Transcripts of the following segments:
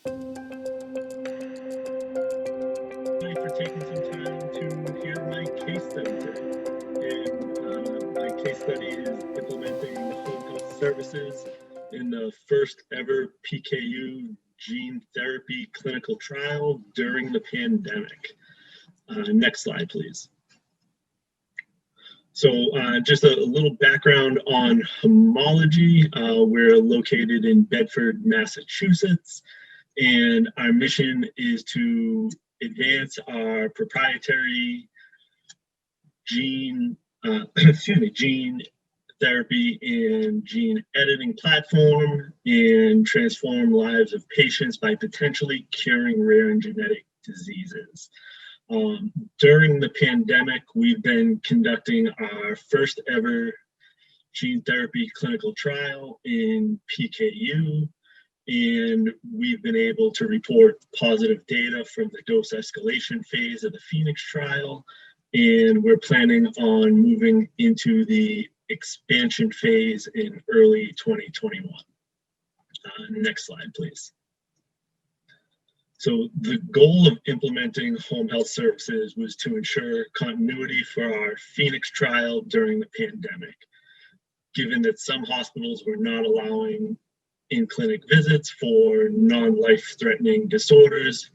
Thank you for taking some time to hear my case study today. And my case study is implementing home health services in the first ever PKU gene therapy clinical trial during the pandemic. Next slide, please. So just a little background on homology. We're located in Bedford, Massachusetts, and our mission is to advance our proprietary gene gene therapy and gene editing platform and transform lives of patients by potentially curing rare and genetic diseases. During the pandemic, we've been conducting our first ever gene therapy clinical trial in PKU, and we've been able to report positive data from the dose escalation phase of the Phoenix trial, and we're planning on moving into the expansion phase in early 2021. Next slide, please. So the goal of implementing home health services was to ensure continuity for our Phoenix trial during the pandemic, given that some hospitals were not allowing in-clinic visits for non-life-threatening disorders,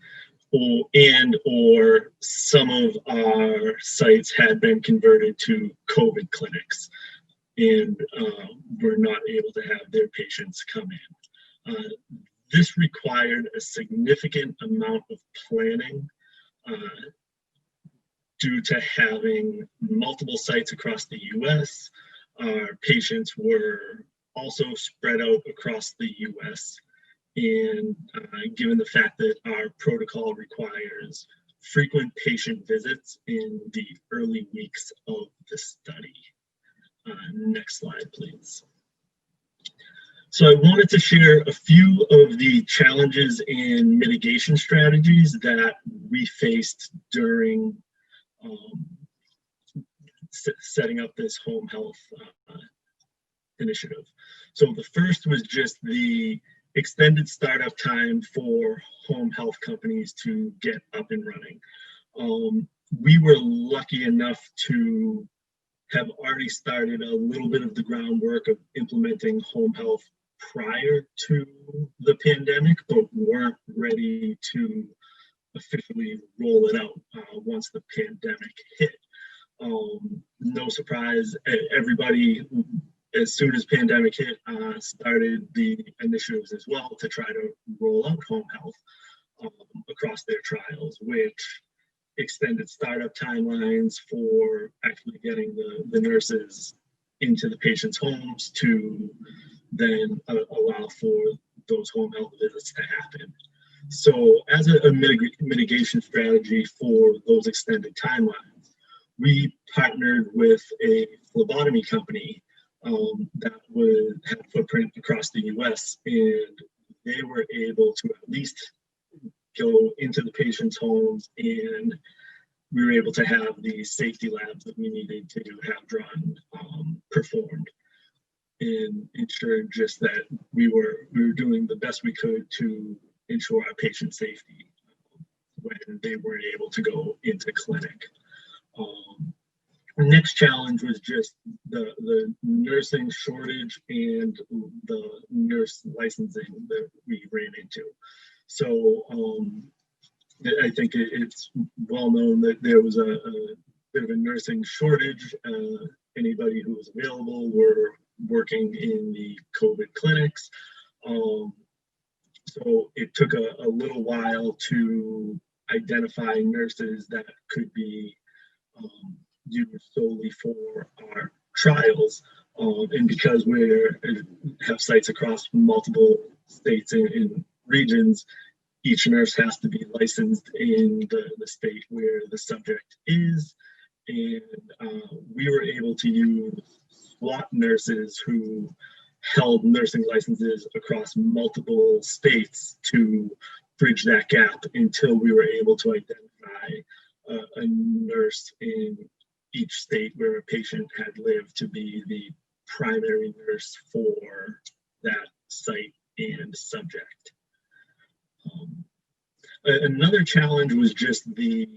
or some of our sites had been converted to COVID clinics and were not able to have their patients come in. This required a significant amount of planning due to having multiple sites across the US. Our patients were also spread out across the US. And given the fact that our protocol requires frequent patient visits in the early weeks of the study. Next slide, please. So I wanted to share a few of the challenges and mitigation strategies that we faced during setting up this home health initiative. So the first was just the extended startup time for home health companies to get up and running. We were lucky enough to have already started a little bit of the groundwork of implementing home health prior to the pandemic, but weren't ready to officially roll it out once the pandemic hit. No surprise, everybody, as soon as pandemic hit, started the initiatives as well to try to roll out home health across their trials, which extended startup timelines for actually getting the nurses into the patients' homes to then allow for those home health visits to happen. So as a mitigation strategy for those extended timelines, we partnered with a phlebotomy company that had a footprint across the US, and they were able to at least go into the patient's homes, and we were able to have the safety labs that we needed to have drawn performed, and ensure just that we were doing the best we could to ensure our patient safety when they weren't able to go into clinic. The next challenge was just the nursing shortage and the nurse licensing that we ran into. So I think it's well known that there was a bit of a nursing shortage. Anybody who was available were working in the COVID clinics. So it took a little while to identify nurses that could be used solely for our trials. And because we have sites across multiple states and regions, each nurse has to be licensed in the state where the subject is. And we were able to use SWAT nurses who held nursing licenses across multiple states to bridge that gap until we were able to identify a nurse in each state where a patient had lived to be the primary nurse for that site and subject. Another challenge was just the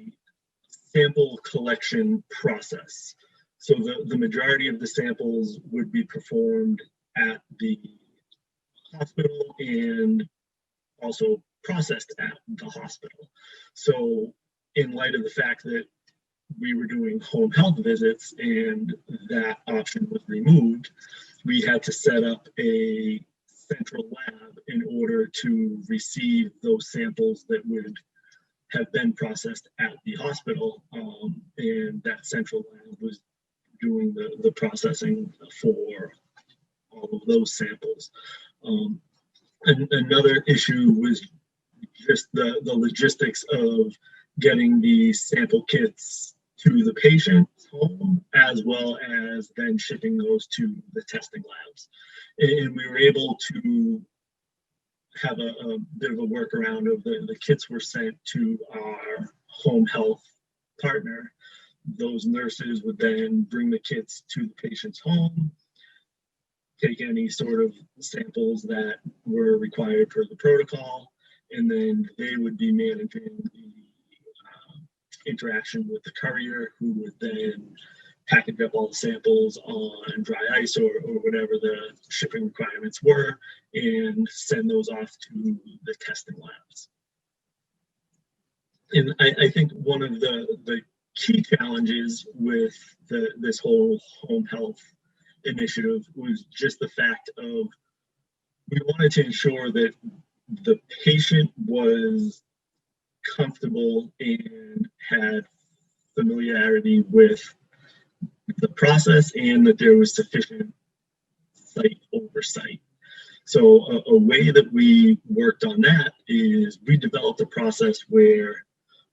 sample collection process. So the majority of the samples would be performed at the hospital and also processed at the hospital. So in light of the fact that we were doing home health visits and that option was removed, we had to set up a central lab in order to receive those samples that would have been processed at the hospital. And that central lab was doing the processing for all of those samples. And another issue was just the logistics of getting the sample kits to the patient's home, as well as then shipping those to the testing labs. And we were able to have a bit of a workaround of the kits were sent to our home health partner. Those nurses would then bring the kits to the patient's home, take any sort of samples that were required for the protocol, and then they would be managing the interaction with the courier, who would then package up all the samples on dry ice or whatever the shipping requirements were, and send those off to the testing labs. And I think one of the key challenges with this whole home health initiative was just the fact of we wanted to ensure that the patient was comfortable and had familiarity with the process and that there was sufficient site oversight. So a way that we worked on that is we developed a process where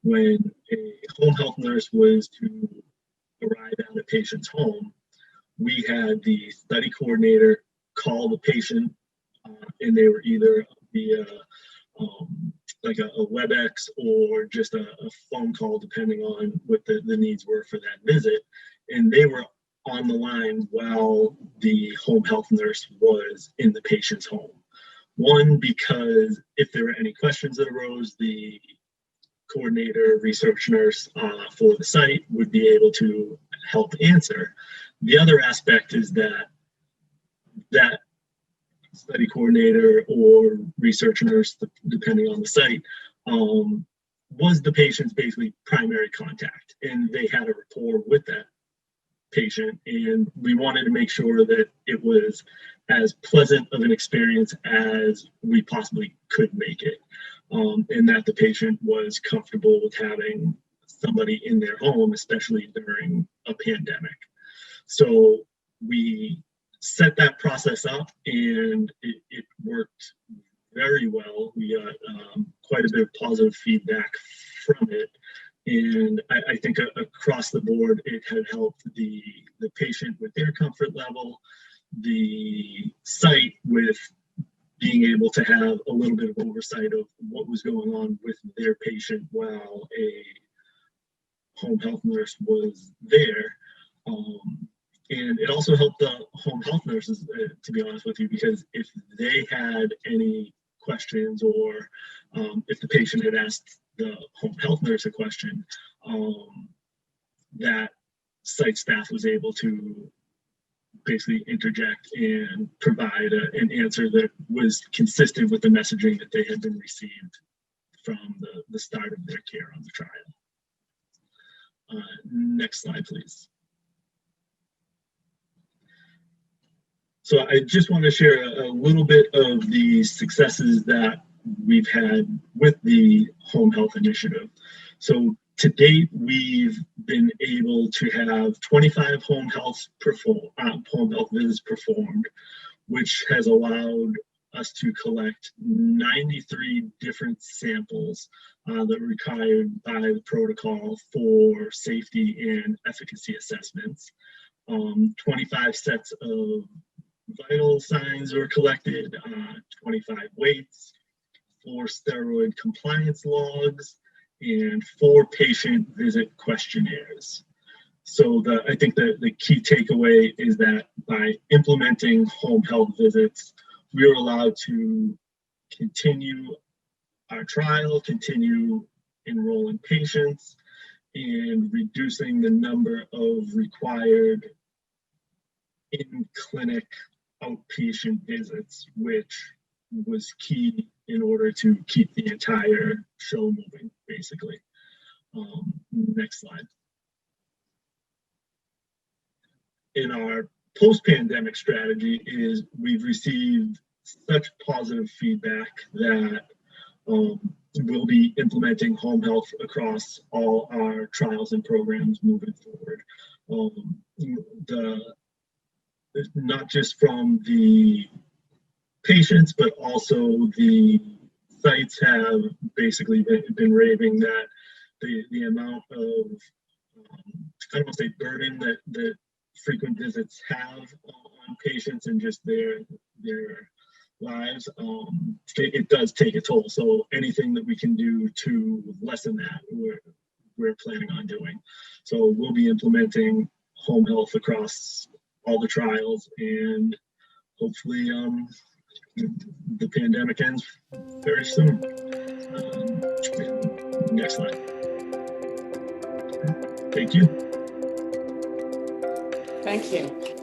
when a home health nurse was to arrive at a patient's home, we had the study coordinator call the patient, and they were either via like a WebEx or just a phone call, depending on what the needs were for that visit. And they were on the line while the home health nurse was in the patient's home. One, because if there were any questions that arose, the coordinator, research nurse for the site would be able to help answer. The other aspect is that study coordinator or research nurse, depending on the site, was the patient's basically primary contact, and they had a rapport with that patient, and we wanted to make sure that it was as pleasant of an experience as we possibly could make it, and that the patient was comfortable with having somebody in their home, especially during a pandemic. So we set that process up, and it worked very well. We got quite a bit of positive feedback from it, and I think across the board it had helped the patient with their comfort level, the site with being able to have a little bit of oversight of what was going on with their patient while a home health nurse was there. And it also helped the home health nurses, to be honest with you, because if they had any questions or if the patient had asked the home health nurse a question, that site staff was able to basically interject and provide an answer that was consistent with the messaging that they had been received from the start of their care on the trial. Next slide, please. So I just want to share a little bit of the successes that we've had with the home health initiative. So to date, we've been able to have 25 home health visits performed, which has allowed us to collect 93 different samples that were required by the protocol for safety and efficacy assessments. 25 sets of vital signs were collected, 25 weights, 4 steroid compliance logs, and 4 patient visit questionnaires. So I think the key takeaway is that by implementing home health visits, we were allowed to continue our trial, continue enrolling patients, and reducing the number of required in-clinic outpatient visits, which was key in order to keep the entire show moving, basically. Next slide. In our post-pandemic strategy is we've received such positive feedback that we'll be implementing home health across all our trials and programs moving forward. Not just from the patients, but also the sites have basically been raving that the amount of, I don't want to say burden that frequent visits have on patients and just their lives, it does take a toll. So anything that we can do to lessen that, we're planning on doing. So we'll be implementing home health across all the trials, and hopefully the pandemic ends very soon. Next slide. Thank you. Thank you.